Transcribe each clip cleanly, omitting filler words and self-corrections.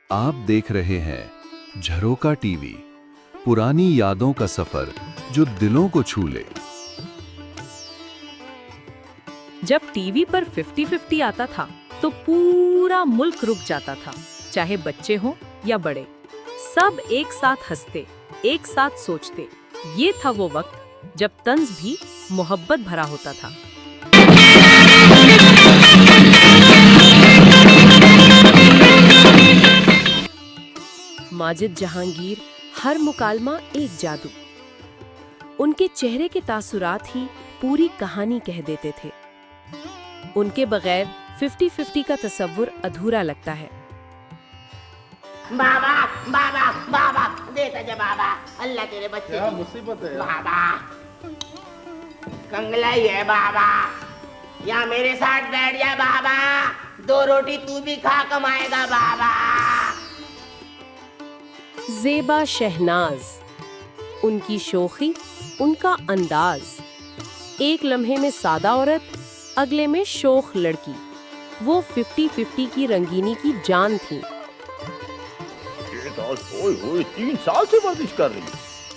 आप देख रहे हैं झरोका टीवी, पुरानी यादों का सफर जो दिलों को छू ले। जब टीवी पर 50-50 आता था तो पूरा मुल्क रुक जाता था, चाहे बच्चे हों या बड़े। सब एक साथ हंसते, एक साथ सोचते। ये था वो वक्त जब तंज भी मोहब्बत भरा होता था। माजिद जहांगीर, हर मुकालमा एक जादू। उनके चेहरे के तासुरात ही पूरी कहानी कह देते थे। उनके बगैर 50-50 का तस्वुर अधूरा लगता है। बाबा बाबा बाबा देता जा बाबा, अल्लाह तेरे बच्चे क्या की। मुसीबत है? बाबा कंगला ही है बाबा, या मेरे साथ बैठ जा बाबा, 2 रोटी तू भी खा कमाएगा बाबा। ज़ेबा शहनाज, उनकी शोखी, उनका अंदाज। एक लम्हे में सादा औरत, अगले में शोख लड़की। वो 50-50 की रंगीनी की जान थी। ओए होए 3 साल से वर्जिश कर रही है।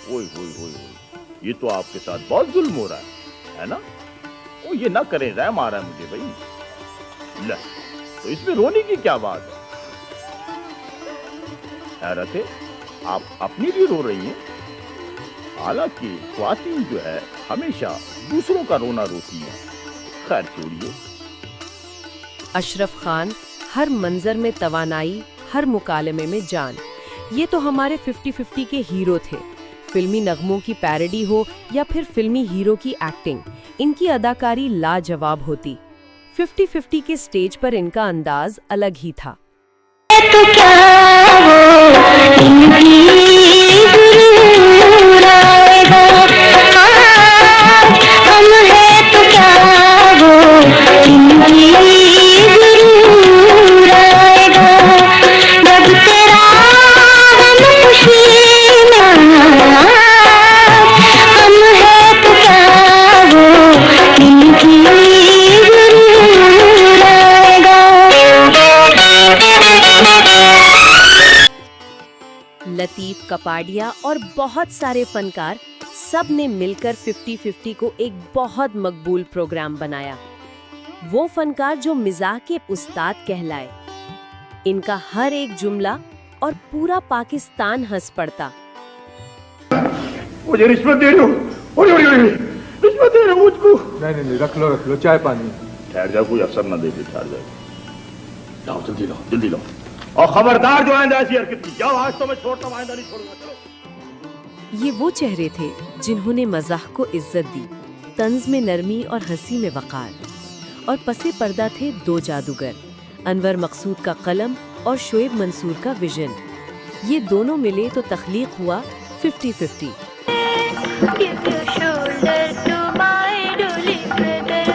ओए होए होए होए, ये तो आपके साथ बहुत जुल्म हो रहा है ना? ओ ये ना करें, रहम आ रहा है मुझे भाई। ले, तो इसमें रोने की क्या बात है? हैरत है, आप अपनी भी रो रही हैं। हालांकि ख्वातीन जो है हमेशा दूसरों का रोना रोती है। खैर छोड़िए। अशरफ खान, हर मंजर में तवानाई, हर मुकालमे में जान। ये तो हमारे 50-50 के हीरो थे। फिल्मी नगमों की पैरोडी हो या फिर फिल्मी हीरो की एक्टिंग, इनकी अदाकारी लाजवाब होती। 50-50 के स्टेज पर इनका अंदाज अलग ही था। तो क्या वो इनकी गुरूर आएगा, हम है तो क्या वो इनकी गुरूर आएगा। जब तेरा हम खुशी में, हम है तो क्या वो इनकी गुरूर आएगा। लतीफ कपाडिया और बहुत सारे फनकार, सब ने मिलकर 50-50 को एक बहुत मकबूल प्रोग्राम बनाया। वो फनकार जो मिजाह के उस्ताद कहलाए। इनका हर एक जुमला और पूरा पाकिस्तान हंस पड़ता। मुझे रिश्वत दे रहे हो? रिश्वत दे रहे हो मुझको? नहीं, रख लो चाय पानी। ठहर जा, कोई असर ना दे दे, ठहर जा। लाओ जल्दी लाओ। और खबरदार जो आइंदा ऐसी हरकत की, जाओ, आज तो मैं छोड़ता हूं, आइंदा नहीं छोड़ूंगा। चलो। ये वो चेहरे थे जिन्होंने मजाक को इज्जत दी, तंज में नरमी और हंसी में वकार। और पसे पर्दा थे 2 जादूगर, अनवर मकसूद का कलम और शोएब मंसूर का विजन। ये दोनों मिले तो तख्लीक हुआ 50-50। Give your shoulder to my dolly brother,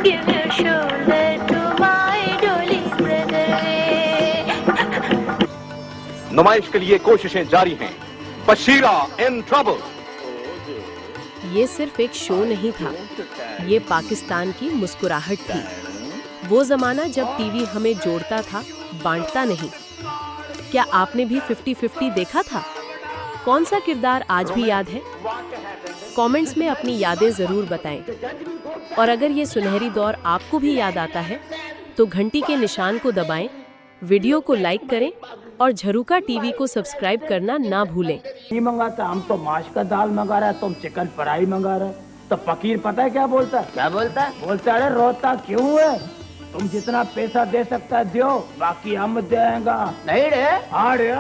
give your shoulder to my dolly brother. नुमाइश के लिए कोशिशें जारी हैं। Bashira in trouble. ये सिर्फ एक शो नहीं था, ये पाकिस्तान की मुस्कुराहट थी। वो जमाना जब टीवी हमें जोड़ता था, बांटता नहीं। क्या आपने भी 50-50 देखा था? कौन सा किरदार आज भी याद है? कमेंट्स में अपनी यादें जरूर बताएं। और अगर ये सुनहरी दौर आपको भी याद आता है तो घंटी के निशान को दबाएं, वीडियो को लाइक करें और झरोका टीवी को सब्सक्राइब करना ना भूलें। नहीं मंगाता, हम तो माश का दाल मंगा रहे हैं, तुम चिकन फ्राई मंगा रहे हैं। तो फकीर पता है क्या बोलता है? क्या बोलता है? बोलता है रोता क्यों है? तुम जितना पैसा दे सकता है दो, बाकी हम देंगे। नहीं रे? हाँ रे।